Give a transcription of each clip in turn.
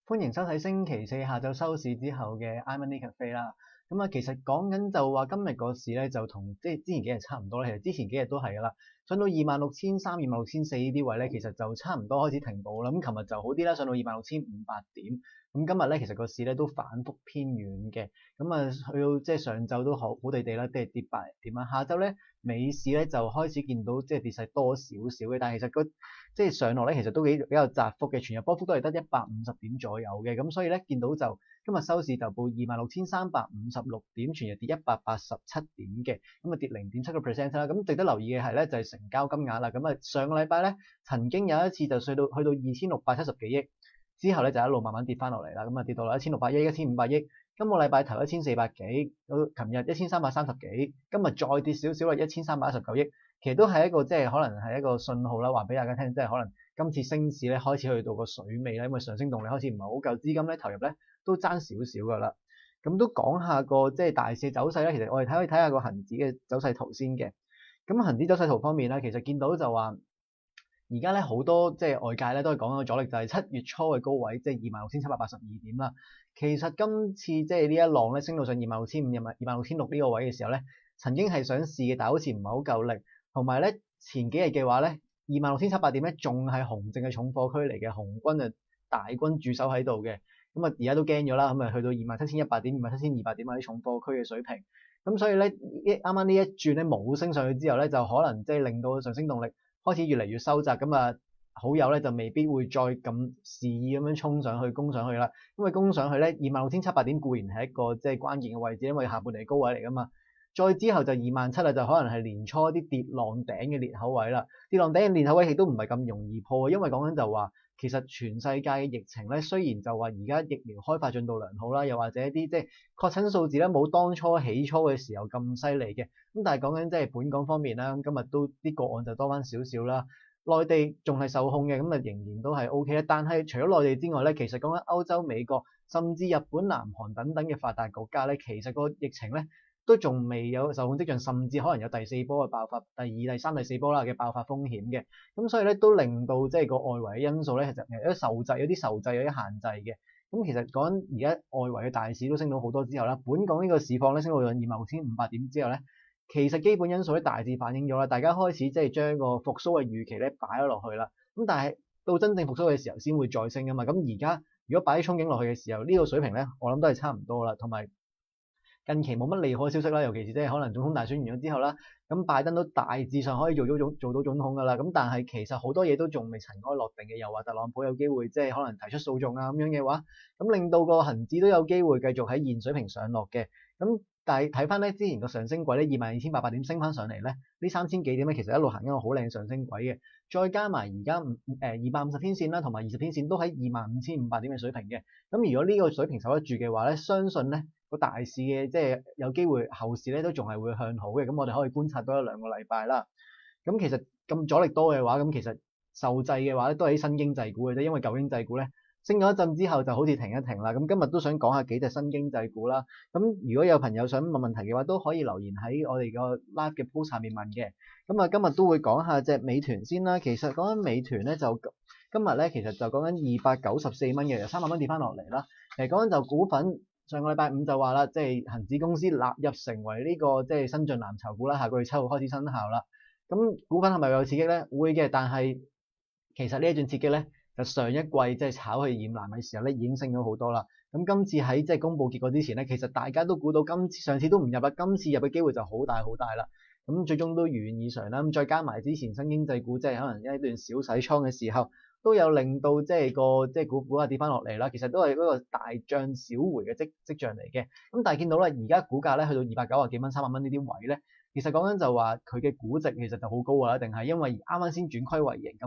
歡迎收睇星期四下晝收市之後嘅 iMoney Cafe 啦。其實講緊就話今日個市咧就同即係之前幾日差唔多啦。其實之前幾日都係噶啦，上到26,300、26,400呢啲位咧，其實就差唔多開始停步啦。琴日就好啲啦，上到26,500點。今日咧其實個市咧都反覆偏軟嘅。去到即係上晝都好地地啦，即係跌百零點啦。下晝咧美市咧就開始見到即係跌勢多少少嘅，但係其實即係上落咧其實都比較窄幅嘅，全日波幅都係得150點左右嘅。咁所以咧見到就今日收市就報26,356點，全日跌187點嘅，跌0.7%啦。咁值得留意嘅係咧就係成交金額啦。上個禮拜咧曾經有一次就去到2,670幾億，之後咧就一路慢慢跌翻落嚟啦。跌到啦1,600億、1,500億。今個禮拜頭1,400幾，到琴日1,330幾，今日再跌少少啦，1,319億。其實都係一個即係可能係一個信號啦，話俾大家聽，即係可能今次升市咧開始去到個水尾啦，因為上升動力開始唔係好夠，資金咧投入咧都爭少少噶啦。咁都講下個即係大市走勢咧，其實我哋可以睇下個恆指嘅走勢圖先嘅。咁恆指走勢圖方面咧，其實見到就話而家咧好多即係外界咧都係講個阻力就係7月初嘅高位，即係26,782點啦。其實今次即係呢一浪咧升到上26,500、26,600呢個位嘅時候咧，曾經係想試嘅，但係好似唔係好夠力。同埋咧前幾日嘅話咧，26,700點咧仲係熊證嘅重貨區嚟嘅，紅軍啊大軍駐守喺度嘅。而家都驚咗啦，去到27,100點、27,200點嗰啲重貨區嘅水平。咁所以咧啱啱呢一轉咧冇升上去之後咧，就可能即係令到上升動力開始越嚟越收窄。好友咧就未必會再咁肆意咁樣衝上去攻上去啦。因為攻上去咧26,700點固然係一個即係關鍵嘅位置，因為下半嚟高位嚟噶嘛。再之後就27,000啦，就可能係年初啲跌浪頂嘅裂口位啦。跌浪頂嘅裂口位亦都唔係咁容易破，因為講緊就話其實全世界嘅疫情咧，雖然就話而家疫苗開發進度良好啦，又或者一啲即係確診數字咧冇當初起初嘅時候咁犀利嘅，但係講緊即係本港方面啦，今日都啲個案就多翻少少啦。內地仲係受控嘅，仍然都係 OK 咧。但係除咗內地之外咧，其實講緊歐洲、美國甚至日本、南韓等等嘅發達國家咧，其實個疫情咧都仲未有受控跡象，甚至可能有第四波嘅爆發，第二、第三、第四波啦嘅爆發風險嘅。咁所以咧都令到即係個外圍嘅因素咧，其實有啲受制、有啲限制嘅。其實講緊而家外圍嘅大市都升到好多之後啦，本港呢個市況咧升到26,500點之後咧，其實基本因素咧大致反映咗啦，大家開始即係將個復甦嘅預期咧擺咗落去啦。但係到真正復甦嘅時候先會再升㗎嘛。而家如果擺啲憧憬落去嘅時候，呢個水平咧我諗都係差唔多啦，同埋近期冇乜利好消息啦，尤其是即係可能總統大選完咗之後啦，拜登都大致上可以做到總統㗎啦。但係其實好多嘢都仲未塵埃落定嘅，又話特朗普有機會即係可能提出訴訟啊咁樣嘅話，令到個恆指都有機會繼續喺現水平上落嘅。但係睇翻咧之前個上升軌咧22,800點升翻上嚟咧，呢3000幾點咧其實一路行緊個好靚上升軌嘅，再加埋而家250天線啦同埋20天線都喺25,500點嘅水平嘅。如果呢個水平守得住嘅話咧，相信咧個大市嘅即係有機會後市咧都仲係會向好嘅。我哋可以觀察多1-2個禮拜啦。其實咁阻力多嘅話，其實受制嘅話咧都係啲新經濟股嘅啫，因為舊經濟股咧升咗一陣之後就好似停一停啦。今日都想講下幾隻新經濟股啦。如果有朋友想問問題嘅話，都可以留言喺我哋個 live 嘅 post 下面問嘅。今日都會講下隻美團先啦。其實講緊美團咧就今日咧其實就講緊294蚊嘅，由300蚊跌翻落嚟啦。其實講緊就股份上個禮拜五就話啦，即係恒指公司納入成為呢個即係新晉藍籌股啦，下個月7號開始生效啦。股份係咪有刺激咧？會嘅，但係其實呢一轉刺激咧，就上一季即係炒去染藍嘅時候咧，已經升咗好多啦。今次喺即係公佈結果之前咧，其實大家都估到上次都唔入啦，今次入嘅機會就好大好大啦。最終都如願以償啦。再加埋之前新經濟股即係可能一段小洗倉嘅時候，都有令到即係股價跌翻落嚟啦。其實都係嗰個大漲小回嘅跡象嚟嘅。但係見到咧，而家股價咧去到290幾蚊、300蚊呢啲位咧，其實講緊就話佢嘅估值其實就好高㗎啦，定係因為啱啱先轉虧為盈，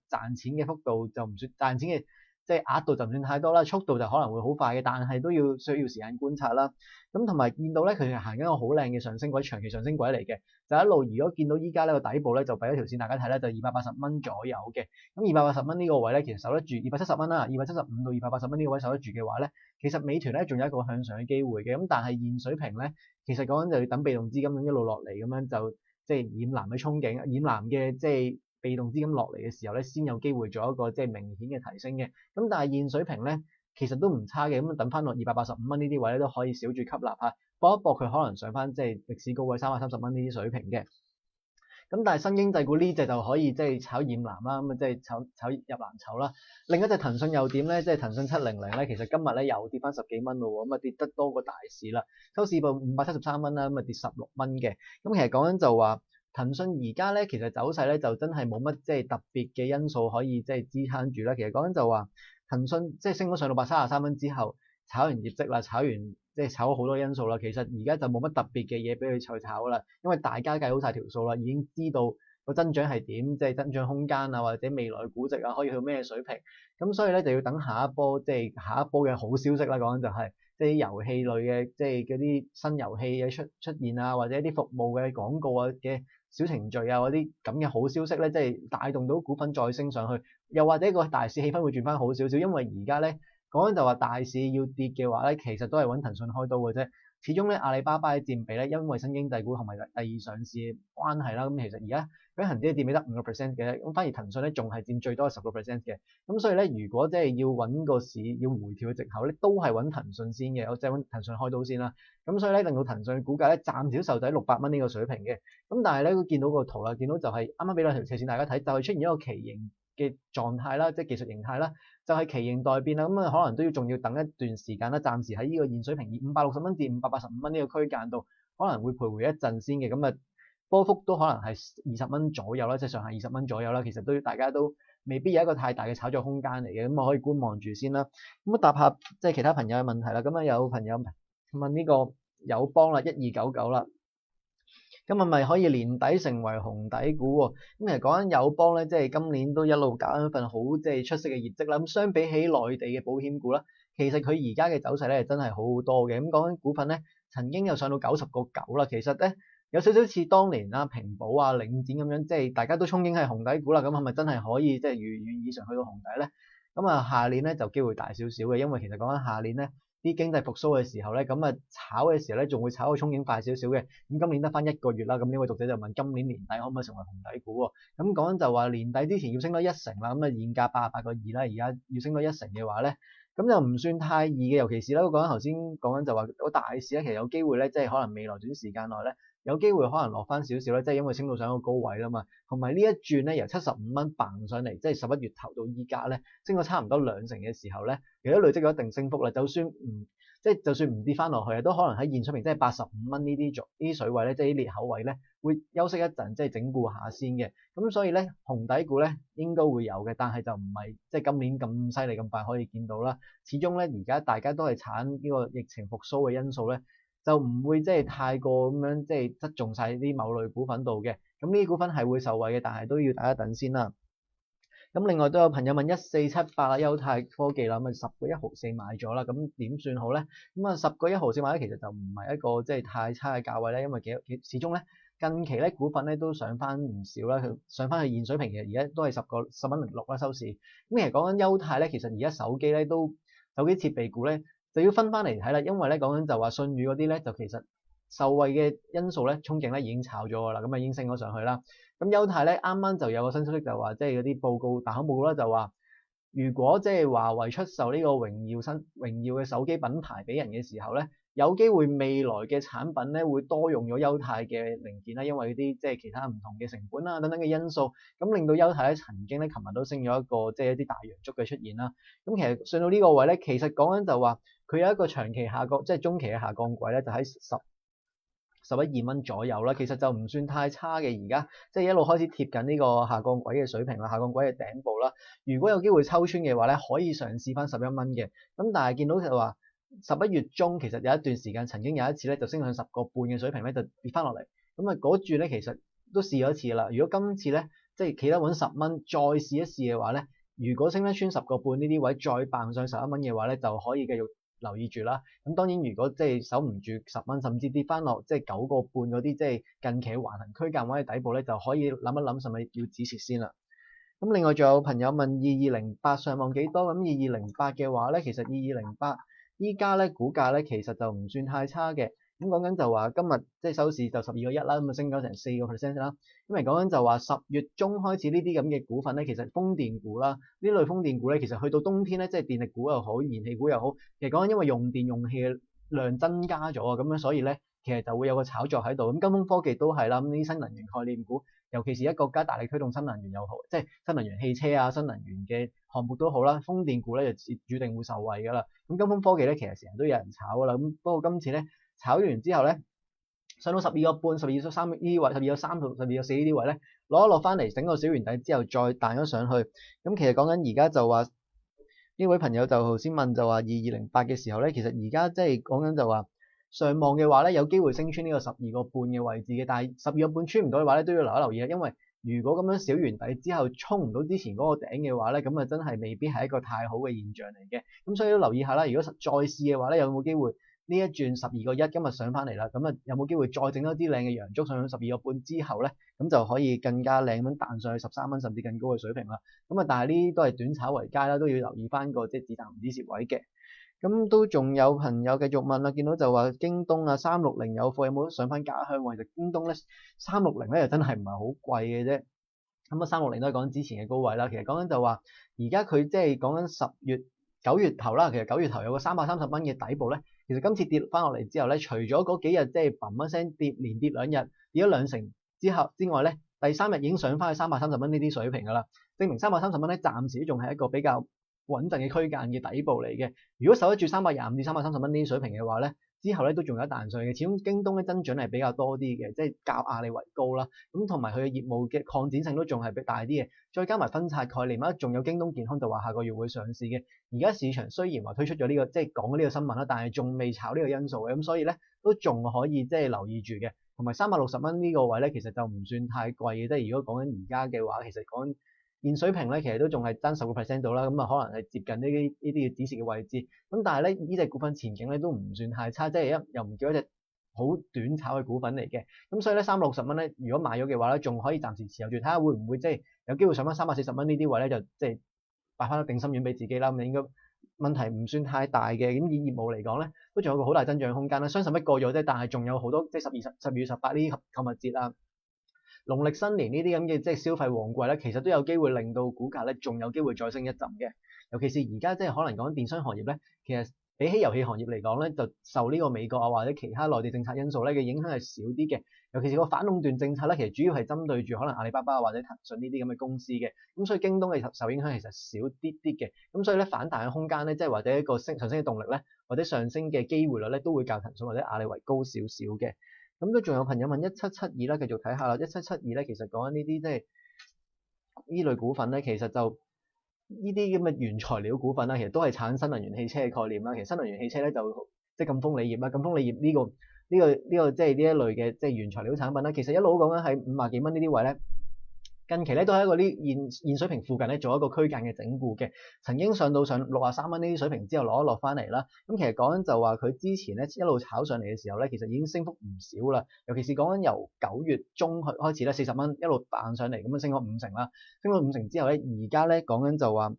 賺錢嘅幅度就唔算賺錢嘅，即係額度就唔算太多啦，速度就可能會好快嘅，但係都需要時間觀察啦。同埋見到咧，佢係行緊一個好靚嘅上升軌，長期上升軌嚟嘅，就一路如果見到依家呢個底部咧，就俾一條線大家睇咧，就280蚊左右嘅。280蚊呢個位咧，其實守得住270蚊啦，275到280蚊呢個位守得住嘅話咧，其實美團咧仲有一個向上嘅機會嘅。但係現水平咧，其實講緊就要等被動資金咁一路落嚟咁樣就即係染藍嘅憧憬，染藍嘅即係被動資金落嚟嘅時候咧，先有機會做一個即係明顯嘅提升嘅。但係現水平咧，其實都唔差嘅，咁等翻落285蚊呢啲位咧都可以小注吸納下，搏一搏佢可能上翻即係歷史高位330蚊呢啲水平嘅。咁但係新經濟股呢隻就可以即係炒染藍啦，咁啊即係炒入藍籌啦。另一隻騰訊又點咧？即係騰訊700咧，其實今日咧又跌翻10幾蚊咯喎，咁啊跌得多過大市啦。收市報573蚊啦，咁啊跌16蚊嘅。咁其實講緊就話騰訊而家咧，其實走勢咧就真係冇乜即係特別嘅因素可以即係支撐住啦。其實講緊就話騰訊即係升咗上到133蚊之後，炒完業績啦，炒完即係炒咗好多因素啦，其實而家就冇乜特別嘅嘢俾佢再炒啦，因為大家計好晒條數啦，已經知道個增長係點，即係增長空間啊，或者未來估值啊，可以去咩水平，咁所以咧就要等下一波即係下一波嘅好消息啦，講緊就係即係遊戲類嘅，即係嗰啲新遊戲嘅出現啊，或者一啲服務嘅廣告啊嘅小程序啊嗰啲咁嘅好消息咧，即係帶動到股份再升上去，又或者個大市氣氛會轉翻好少少，因為而家咧。講緊就話大市要跌嘅話咧，其實都係揾騰訊開刀嘅啫。始終咧阿里巴巴嘅佔比咧，因為新經濟股同埋第二上市嘅關係啦，咁其實而家嗰恒指嘅佔比得5%嘅，咁反而騰訊咧仲係佔最多10%嘅。咁所以咧，如果即係要揾個市要回調嘅藉口咧，都係揾騰訊先嘅，我即係揾騰訊開刀先啦。咁所以咧，令到騰訊股價咧暫時受制600蚊呢個水平嘅。咁但係咧，見到個圖啦，見到就係啱啱俾兩條斜線大家睇，就係出現一個旗形嘅狀態啦，即係技術形態啦。就係旗形待變啦，咁啊可能都要仲要等一段時間啦。暫時喺呢個現水平560蚊至585蚊呢個區間度，可能會徘徊一陣先嘅。咁啊波幅都可能係20蚊左右啦，即係上下20蚊左右啦。其實都大家都未必有一個太大嘅炒作空間嚟嘅，咁啊可以觀望住先啦。咁啊答下即係其他朋友嘅問題啦。咁啊有朋友問呢個友邦啦，1299啦。咁啊，咪可以年底成為紅底股喎？咁其實講緊友邦咧，即係今年都一路搞緊份好即係出色嘅業績啦。咁相比起內地嘅保險股啦，其實佢而家嘅走勢咧真係好好多嘅。咁講緊股份咧，曾經又上到90個9啦。其實咧有少少似當年啦，平保啊、領展咁樣，即係大家都憧憬係紅底股啦。咁係咪真係可以即係如願以償去到紅底咧？咁啊，下年咧就機會大少少嘅，因為其實講緊下年咧。啲經濟復甦嘅時候咧，咁啊炒嘅時候咧，仲會炒個憧憬快少少嘅。咁今年得翻1個月啦，咁呢位讀者就問今年年底可唔可以成為紅底股喎？咁講緊就話年底之前要升多1成啦，咁啊現價88個2啦，而家要升多1成嘅話咧，咁就唔算太易嘅。尤其是咧，講緊頭先講緊就話個大市咧，其實有機會咧，即係可能未來短時間內咧。有機會可能落翻少少咧，即係因為升到上一個高位啦嘛，同埋呢一轉咧由75蚊嘭上嚟，即係11月頭到依家咧，升咗差唔多2成嘅時候咧，其實都累積咗一定升幅啦。就算唔跌翻落去，都可能喺現水平即係85蚊呢啲水位咧，即係啲裂口位咧，會休息一陣，即係整固下先嘅。咁所以咧，紅底股咧應該會有嘅，但係就唔係即係今年咁犀利咁快可以見到啦。始終咧而家大家都係產呢個疫情復甦嘅因素咧。就唔會即係太過咁樣即係側重晒啲某類股份度嘅，咁呢啲股份係會受惠嘅，但係都要大家等先啦。咁另外都有朋友問1478啦，優泰科技啦，咁啊10個1毫4買咗啦，咁點算好咧？咁啊10個1毫4買咧，其實就唔係一個即係太差嘅價位咧，因為始終咧近期咧股份咧都上翻唔少啦，佢上翻去現水平嘅，而家都係10蚊06啦收市。咁其實講緊優泰咧，其實而家手機設備股咧。就要分翻嚟睇啦，因為咧講緊就話信譽嗰啲咧，就其實受惠嘅因素咧，憧憬咧已經炒咗㗎啦，咁啊已經升咗上去啦。咁優泰咧啱啱就有個新消息就話，即係嗰啲報告大行報告啦，就話如果即係華為出售呢個榮耀嘅手機品牌俾人嘅時候咧，有機會未來嘅產品咧會多用咗優泰嘅零件啦，因為啲即係其他唔同嘅成本啊等等嘅因素，咁令到優泰咧曾經咧琴日都升咗一個即係一啲大陽燭嘅出現啦。咁其實上到呢個位咧，其實講緊就話。佢有一個長期下降，即係中期嘅下降軌咧，就喺11.2蚊左右啦。其實就唔算太差嘅，而家即係一路開始貼緊呢個下降軌嘅水平啦，下降軌嘅頂部啦。如果有機會抽穿嘅話咧，可以嘗試翻11蚊嘅。咁但係見到就話11月中其實有一段時間曾經有一次咧就升上10個半嘅水平咧就跌翻落嚟。咁啊嗰轉咧其實都試咗一次啦。如果今次咧即係企得穩10蚊，再試一試嘅話咧，如果升得穿10個半呢啲位再掟上11蚊嘅話咧，就可以繼續留意住啦。咁當然，如果即係守唔住10蚊，甚至跌翻落即係9個半嗰啲，即係近期橫行區間位嘅底部咧，就可以諗一諗，係咪要止蝕先啦。咁另外仲有朋友問2208上望幾多？咁2208嘅話咧，其實2208依家咧股價咧其實就唔算太差嘅。咁講緊就話今日即係收市就12.1啦，咁啊升咗成4%啦。因為講緊就話10月中開始呢啲咁嘅股份咧，其實風電股啦，呢類風電股咧，其實去到冬天咧，即係電力股又好，燃氣股又好，其實講緊因為用電用氣嘅量增加咗啊，咁樣所以咧，其實就會有個炒作喺度。咁金風科技都係啦，咁呢啲新能源概念股，尤其是一國家大力推動新能源又好，即係新能源汽車啊、新能源嘅項目都好啦，風電股咧就注定會受惠㗎啦。咁金風科技咧，其實成日都有人炒㗎啦。咁不過今次咧炒完之後咧，上到12.5、12.3呢啲位、12.3到12.4呢啲位咧，攞一落翻嚟整個小圓底之後再彈咗上去。咁其實講緊而家就話呢位朋友就頭先問就話2208嘅時候咧，其實而家即係講緊就話上望嘅話咧，有機會升穿呢個12.5嘅位置嘅，但係12.5穿唔到嘅話咧，都要留意啊，因為如果咁樣小圓底之後衝唔到之前嗰個頂嘅話咧，咁啊真係未必係一個太好嘅現象嚟嘅。咁所以都留意下啦，如果再試嘅話咧，有冇機會呢一轉12.1今日上翻嚟啦？咁啊有冇機會再整多啲靚嘅陽燭上去12.5之後咧，咁就可以更加靚咁彈上去13蚊甚至更高嘅水平啦。咁啊但係呢啲都係短炒為佳啦，都要留意翻個即係止賺唔止蝕位嘅。咁都仲有朋友繼續問啦，見到就話京東啊360有貨，有冇得上翻家鄉？其實京東咧360咧又真係唔係好貴嘅啫。咁啊360都係講之前嘅高位啦。其實講緊就話而家佢即係講緊9月頭啦。其實9月頭有個330蚊嘅底部咧，其實今次跌翻落嚟之後咧，除咗嗰幾日即係砰一聲連跌2日，跌咗2成之外咧，第3日已經上翻去330蚊呢啲水平㗎啦，證明330蚊咧暫時仲係一個比較穩陣嘅區間嘅底部嚟嘅。如果守得住325至330蚊呢啲水平嘅話咧，之後咧都仲有一彈上嘅。始終京東咧增長係比較多啲嘅，即係較阿里為高啦。咁同埋佢嘅業務嘅擴展性都仲係比較大啲嘅。再加埋分拆概念啦，仲有京東健康就話下個月會上市嘅。而家市場雖然話推出咗呢個即係講呢個新聞啦，但係仲未炒呢個因素嘅，咁所以咧都仲可以即係留意住嘅。同埋360蚊呢個位咧，其實就唔算太貴嘅，即係如果講緊而家嘅話，其實講現水平咧，其實都仲係爭10% 到啦，咁啊可能係接近呢啲嘅止蝕嘅位置。咁但係咧呢隻股份前景咧都唔算太差，即係又唔叫一隻好短炒嘅股份嚟嘅。咁所以咧360蚊咧，如果買咗嘅話咧，仲可以暫時持有住，睇下會唔會即係有機會上翻340蚊呢啲位咧，就即係擺翻個定心丸俾自己啦。咁應該問題唔算太大嘅。咁以業務嚟講咧，都仲有個好大增長空間啦。雙十一過咗啫，但係仲有好多即係12月18呢啲購物節啊、農曆新年呢啲咁嘅即係消費旺季咧，其實都有機會令到股價咧仲有機會再升一陣嘅。尤其是而家即係可能講電商行業咧，其實比起遊戲行業嚟講咧，就受呢個美國啊或者其他內地政策因素咧嘅影響係少啲嘅。尤其是個反壟斷政策咧，其實主要係針對住可能阿里巴巴或者騰訊呢啲咁嘅公司嘅。咁所以京東嘅受影響其實少啲啲嘅。咁所以咧反彈嘅空間咧，即係或者一個上升嘅動力咧，或者上升嘅機會率咧，都會較騰訊或者阿里為高少少嘅。咁都仲有朋友問1772啦，繼續睇下啦。1772咧，其實講緊呢啲即係呢類股份咧，其實就呢啲咁嘅原材料股份啦，其實都係產新能源汽車嘅概念啦。其實新能源汽車咧就即係贛鋒鋰業啦，贛鋒鋰業呢個即係呢一類嘅即係原材料產品啦。其實一路講緊喺50幾蚊呢啲位咧。近期咧都係一個呢現水平附近咧做一個區間嘅整固嘅，曾經上到63蚊呢啲水平之後落一落翻嚟啦。咁其實講緊就話佢之前咧一路炒上嚟嘅時候咧，其實已經升幅唔少啦。尤其是講緊由9月中開始咧40蚊一路彈上嚟，咁樣升咗5成啦。升咗5成之後咧，而家咧講緊就話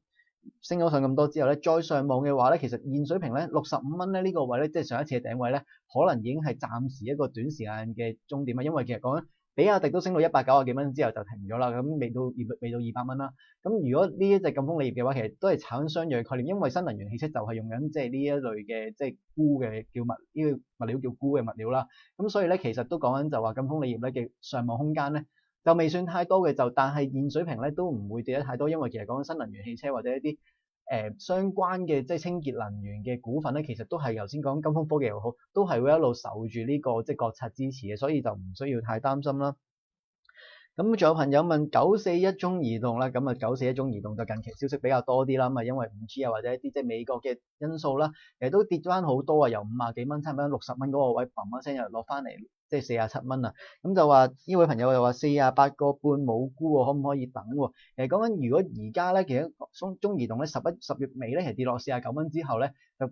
升咗上咁多之後咧，再上望嘅話咧，其實現水平咧65蚊咧呢個位咧，即係上一次嘅頂位咧，可能已經係暫時一個短時間嘅終點啊。因為其實講緊比亞迪都升到190幾蚊之後就停咗啦，咁未到200蚊啦。咁如果呢一隻贛鋒鋰業嘅話，其實都係炒緊相若嘅概念，因為新能源汽車就係用緊即係呢一類嘅即係鈷嘅叫呢個物料叫鈷嘅物料啦。咁所以咧其實都講緊就話贛鋒鋰業咧嘅上望空間咧就未算太多嘅，但係現水平咧都唔會跌得太多，因為其實講緊新能源汽車或者一啲相關嘅即係清潔能源嘅股份咧，其實都係頭先講贛鋒科技又好，都係會一路守住呢個即係國策支持嘅，所以就唔需要太擔心啦。咁仲有朋友問941中移動啦，咁啊941中移動就近期消息比較多啲啦，咁啊因為5G啊或者一啲即係美國嘅因素啦，其實都跌翻好多啊，由50幾蚊差唔多60蚊嗰個位，砰一聲又落翻嚟，即係47蚊啊。咁就話呢位朋友又話48個半冇沽喎，可唔可以等喎？其實講緊如果而家咧，其實中移動咧10月尾咧，其實跌落49蚊之後咧，就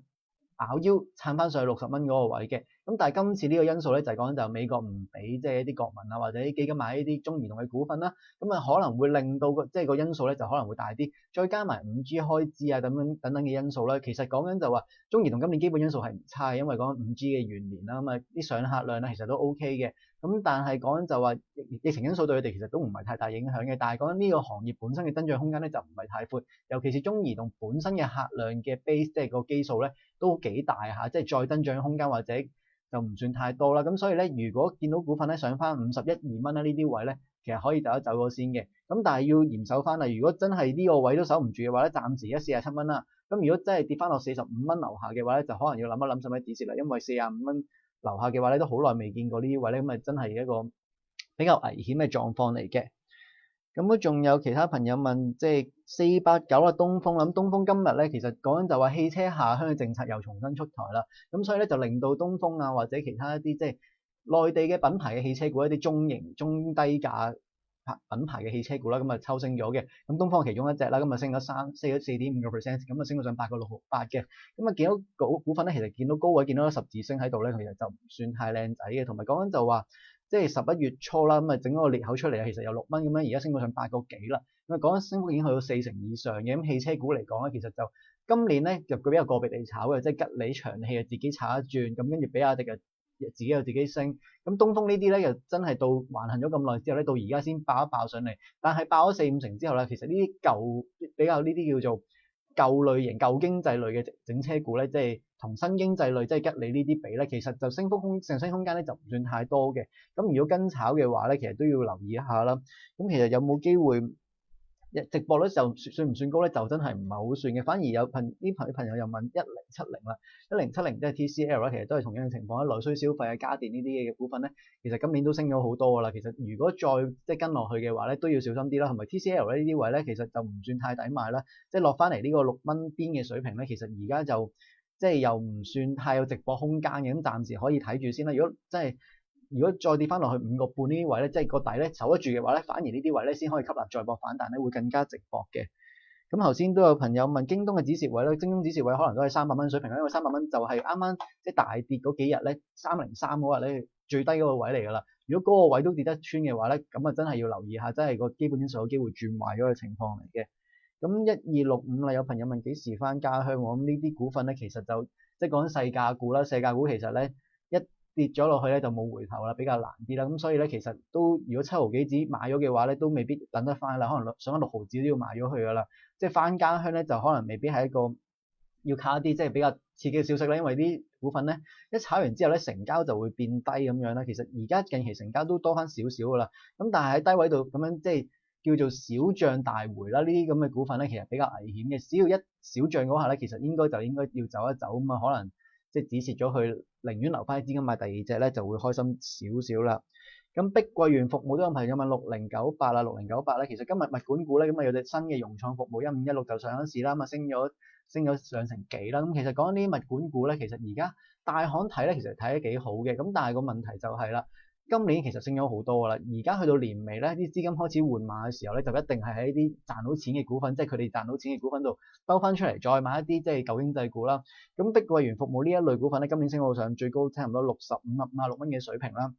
咬腰撐翻上去60蚊嗰個位嘅。咁但係今次呢個因素咧就係講緊就美國唔俾即係一啲國民啊或者啲基金買呢啲中移動嘅股份啦，咁啊可能會令到即係個因素咧就可能會大啲，再加埋5G 開支啊等等嘅因素咧，其實講緊就話中移動今年基本因素係唔差嘅，因為講緊5G 嘅元年啦，咁啊啲上客量咧其實都 OK 嘅。咁但係講緊就話疫情因素對佢哋其實都唔係太大影響嘅，但係講緊呢個行業本身嘅增長空間咧就唔係太闊，尤其是中移動本身嘅客量嘅 base 即係個基數咧都幾大嚇，即係再增長空間或者就唔算太多啦。咁所以咧，如果見到股份咧上翻51、2蚊啦呢啲位咧，其實可以走一走咗先嘅。咁但係要嚴守翻啦，如果真係呢個位都守唔住嘅話咧，暫時而家47蚊啦。咁如果真係跌翻落45蚊樓下嘅話咧，就可能要諗一諗使唔使止蝕啦，因為45蚊樓下嘅話咧都好耐未見過呢啲位咧，咁啊真係一個比較危險嘅狀況嚟嘅。咁都仲有其他朋友問，即係489啦，東風啦。咁東風今日咧，其實講緊就話汽車下鄉嘅政策又重新出台啦。咁所以咧就令到東風啊或者其他一啲即係內地嘅品牌嘅汽車股，一啲中型、中低價品牌嘅汽車股啦，咁啊抽升咗嘅。咁東方係其中一隻啦，咁啊升咗4.5%，咁啊升到上8.68嘅。咁啊見到股份咧，其實見到高位見到十字星喺度咧，其實就唔算太靚仔嘅。同埋講緊就話，即係11月初啦，咁啊整咗個裂口出嚟啊，其實有6蚊咁樣，而家升到上8個幾啦。咁啊講緊升幅已經去到40%以上嘅。咁汽車股嚟講咧，其實就今年咧就佢比較個別地炒嘅，即係吉利、長汽啊自己炒一轉，咁跟住比亞迪啊自己又自己升，咁東風呢啲咧又真係到橫行咗咁耐之後咧，到而家先爆一爆上嚟，但係爆咗4-5成之後咧，其實呢啲舊比較呢啲叫做舊類型、舊經濟類嘅整車股咧，即係同新經濟類即係吉利呢啲比咧，其實就上升空間咧就唔算太多嘅。咁如果跟炒嘅話咧，其實都要留意一下啦。咁其實有冇機會？直播率就算唔算高咧？就真係唔係好算嘅，反而有朋友又問1070啦，1070即係 TCL 啦，其實都係同樣嘅情況啦。內需消費啊、家電呢啲嘅股份咧，其實今年都升咗好多噶啦。其實如果再即係跟落去嘅話咧，都要小心啲啦。同埋 TCL 呢啲位咧，其實就唔算太抵買啦。即係落翻嚟呢個6蚊邊嘅水平咧，其實而家就即係又唔算太有直播空間嘅，咁暫時可以睇住先啦。如果再跌翻落去5個半呢啲位咧，即係個底咧守得住嘅話咧，反而呢啲位咧先可以吸納再博反彈咧，會更加直博嘅。咁頭先都有朋友問京東嘅止蝕位咧，京東止蝕位可能都係300蚊水平啦，因為300蚊就係啱啱即係大跌嗰幾日咧，303嗰日咧最低嗰個位嚟㗎啦。如果嗰個位都跌得穿嘅話咧，咁啊真係要留意下，真係個基本因素有機會轉壞咗嘅情況嚟嘅。咁1265啦，有朋友問幾時翻家鄉喎？咁呢啲股份咧，其實就即係講緊細價股啦，細價股其實咧一跌咗落去咧就冇回頭啦，比較難啲啦。咁所以咧其實都如果7毫幾紙買咗嘅話咧，都未必等得翻啦，可能上咗6毫紙都要賣咗去㗎啦。即係翻家鄉咧就可能未必係一個要靠一啲即係比較刺激嘅消息啦，因為啲股份咧一炒完之後咧成交就會變低咁樣啦。其實而家近期成交都多翻少少㗎啦，咁但係喺低位度咁樣即係叫做小漲大回啦。呢啲咁嘅股份咧其實比較危險嘅，只要一小漲嗰下咧，其實應該要走一走咁啊，可能即係止蝕咗佢，寧願留翻啲資金買第二隻咧就會開心少少啦。咁碧桂園服務都有朋友問6098啦，6098咧，其實今日物管股咧咁啊有隻新嘅融創服務1516就上咗市啦，咁啊升咗2成幾啦。咁其實講緊呢啲物管股咧，其實而家大行睇咧，其實睇得幾好嘅。咁但係個問題就係啦，今年其實升咗好多啦，而家去到年尾咧，啲資金開始換馬嘅時候咧，就一定係喺啲賺到錢嘅股份，即係佢哋賺到錢嘅股份度兜翻出嚟，再買一啲即係舊經濟股啦。咁碧桂園服務呢一類股份咧，今年升到上最高差唔多55蚊嘅水平啦。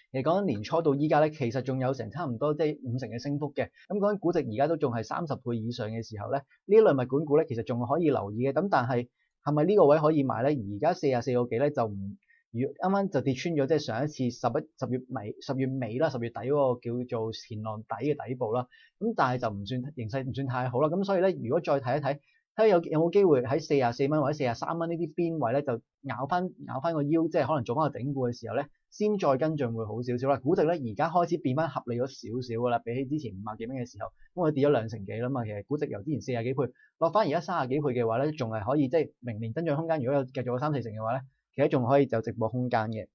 其實講緊年初到依家咧，其實仲有成差唔多即係5成嘅升幅嘅。咁講緊估值而家都仲係30倍以上嘅時候咧，呢一類物管股咧其實仲可以留意嘅。咁但係係咪呢個位可以買咧？而家44個幾咧就唔，如啱啱就跌穿咗，即係上一次10月尾啦，10月底嗰個叫做前浪底嘅底部啦。咁但係就形勢唔算太好啦。咁所以咧，如果再睇一睇，睇下有冇機會喺44蚊或者43蚊呢啲邊位咧，就咬翻個腰，即係可能做翻個頂部嘅時候咧，先再跟進會好少少啦。估值咧而家開始變翻合理咗少少噶啦，比起之前50幾蚊嘅時候，咁佢跌咗2成幾啦嘛。其實估值由之前40幾倍落翻而家30幾倍嘅話咧，仲係可以即係明年增長空間。如果有繼續有3-4成嘅話咧，其實仲可以有直播空間嘅。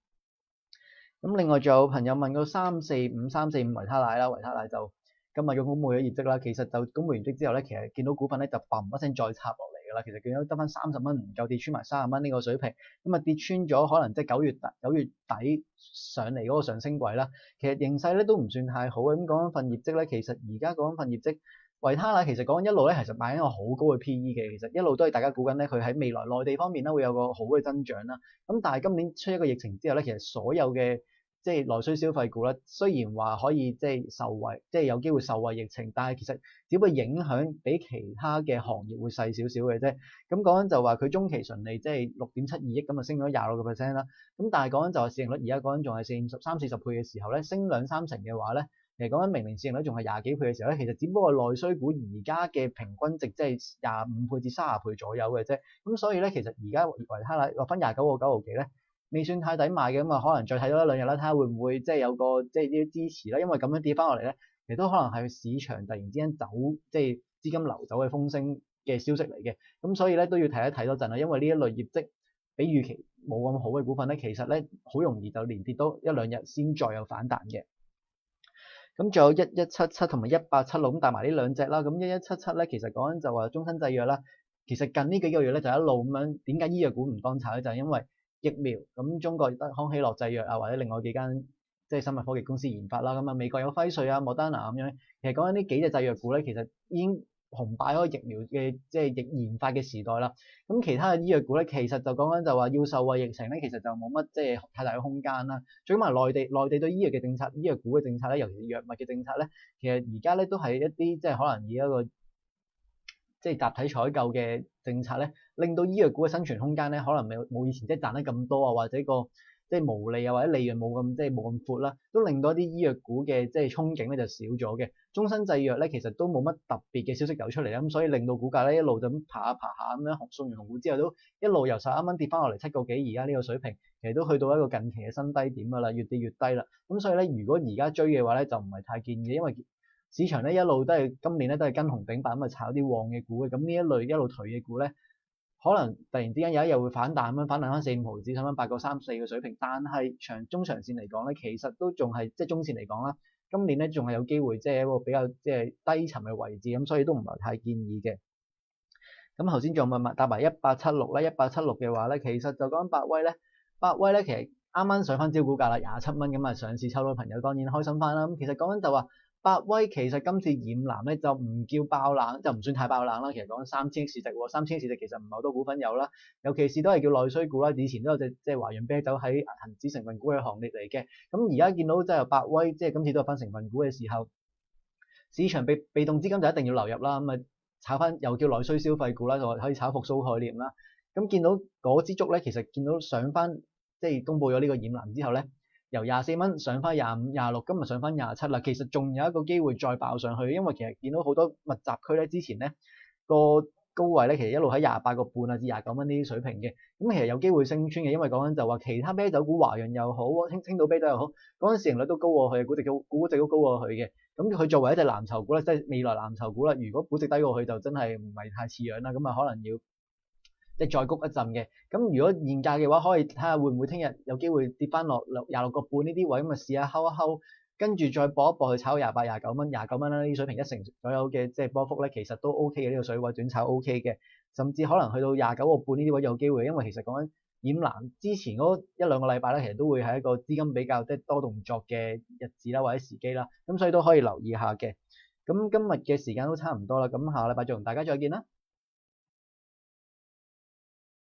咁另外仲有朋友問個345維他奶啦，維他奶就今日公布咗業績啦，其實就公布完績之後咧，其實見到股份咧就砰一聲再插落嚟㗎啦。其實見到得翻30蚊，唔夠跌穿埋30蚊呢個水平，咁啊跌穿咗可能即係9月底上嚟嗰個上升軌啦。其實形勢咧都唔算太好嘅。咁講緊份業績咧，其實而家講緊份業績維他奶其實講緊一路咧，其實賣緊一個好高嘅 PE 嘅，其實一路都係大家估緊咧，佢喺未來內地方面咧會有個好嘅增長啦。咁但係今年出一個疫情之後咧，其實所有嘅即係內需消費股咧，雖然話可以即係受惠，即係有機會受惠疫情，但係其實只不過影響比其他嘅行業會細少少嘅啫。咁講緊就話佢中期純利即係6.72億咁啊，升咗26%啦。咁但係講緊就係市盈率而家講緊仲係30-40倍嘅時候咧，升2-3成嘅話咧，其實講緊明年市盈率仲係20幾倍嘅時候咧，其實只不過內需股而家嘅平均值即係25倍至30倍左右嘅啫。咁所以咧，其實而家維他奶落翻29.9毫幾咧，未算太抵買嘅，咁啊可能再睇多一兩日啦，睇下會唔會即係有個即係啲支持啦。因為咁樣跌翻落嚟咧，其實都可能係市場突然之間走即係資金流走嘅風聲嘅消息嚟嘅。咁所以咧都要睇一睇多陣啦，因為呢一類業績比預期冇咁好嘅股份咧，其實咧好容易就連跌多一兩日先再有反彈嘅。咁仲有1177同埋1876咁帶埋呢兩隻啦。咁1177咧，其實講緊就話中生製藥啦。其實近呢幾個月咧就一路咁樣，點解醫藥股唔當炒咧？就係因為疫苗咁，中國得康希諾製藥啊，或者另外幾間即係生物科技公司研發啦。咁啊，美國有輝瑞啊、莫丹娜咁樣。其實講緊呢幾隻製藥股咧，其實已經紅敗咗疫苗嘅即係研發嘅時代啦。咁其他嘅醫藥股咧，其實就講緊就話要受惠疫情咧，其實就冇乜即係太大嘅空間啦。最起碼內地對醫藥嘅政策、醫藥股嘅政策咧，尤其是藥物嘅政策咧，其實而家咧都係一啲即係可能以一個即係集體採購嘅政策咧，令到醫藥股嘅生存空間咧，可能冇以前即係賺得咁多啊，或者個即係毛利啊，或者利潤冇咁即係冇咁闊啦，都令到一啲醫藥股嘅即係憧憬咧就少咗嘅。中生製藥咧其實都冇乜特別嘅消息走出嚟啦，咁所以令到股價咧一路就咁爬下爬下咁樣，送完紅股之後都一路由11蚊跌翻落嚟7個幾，而家呢個水平其實都去到一個近期嘅新低點㗎啦，越跌越低啦。咁所以咧，如果而家追嘅話咧，就唔係太建議，因為市場咧一路都係今年咧都係跟紅頂白咁啊炒啲旺嘅股嘅，咁呢一類一路頹嘅股咧，可能突然之間有一日會反彈咁樣，反彈翻4-5毫子，上翻8個3、4嘅水平，但係中長線嚟講咧，其實都仲係即係中線嚟講啦，今年咧仲係有機會即係一個比較即係低沉嘅位置，咁所以都唔係太建議嘅。咁頭先仲有搭埋1876啦，1876嘅話咧，其實就講百威咧，其實啱啱上翻招股價啦，27蚊咁啊，上市抽到朋友當然開心翻啦。咁其實講緊就話百威其實今次染藍咧就唔叫爆冷，就唔算太爆冷啦。其實講緊3000億市值喎，3000億市值其實唔係好多股份有啦，尤其是都係叫內需股啦。以前都有隻即係華潤啤酒喺恒指成分股嘅行列嚟嘅。咁而家見到即係百威，即係今次都有分成分股嘅時候，市場被動資金就一定要流入啦。咁啊炒翻又叫內需消費股啦，就可以炒復甦概念啦。咁見到嗰支竹咧，其實見到上翻即係公佈咗呢個染藍之後咧，由24蚊上翻25、26，今日上翻27啦。其實仲有一個機會再爆上去，因為其實見到好多密集區咧，之前咧個高位咧，其實一路喺28個半啊至29蚊呢啲水平嘅。咁其實有機會升穿嘅，因為講緊就話其他啤酒股華潤又好，青島啤酒又好，嗰陣市盈率都高過佢，估值都高過佢嘅。咁佢作為一隻藍籌股咧，即係未來藍籌股啦。如果估值低過佢，就真係唔係太似樣啦。咁啊，可能要即係再谷一陣嘅。咁如果現價嘅話，可以睇下會唔會聽日有機會跌翻落26個半呢啲位，咁啊試下睺一睺，跟住再搏一搏去炒28、29蚊啦。呢啲水平1成左右嘅即係波幅咧，其實都 OK 嘅。呢個水位短炒 OK 嘅，甚至可能去到29個半呢啲位有機會，因為其實講緊染藍之前嗰一兩個禮拜咧，其實都會係一個資金比較即係多動作嘅日子啦，或者時機啦，咁所以都可以留意下嘅。咁今日嘅時間都差唔多啦，咁下個禮拜再同大家再見啦。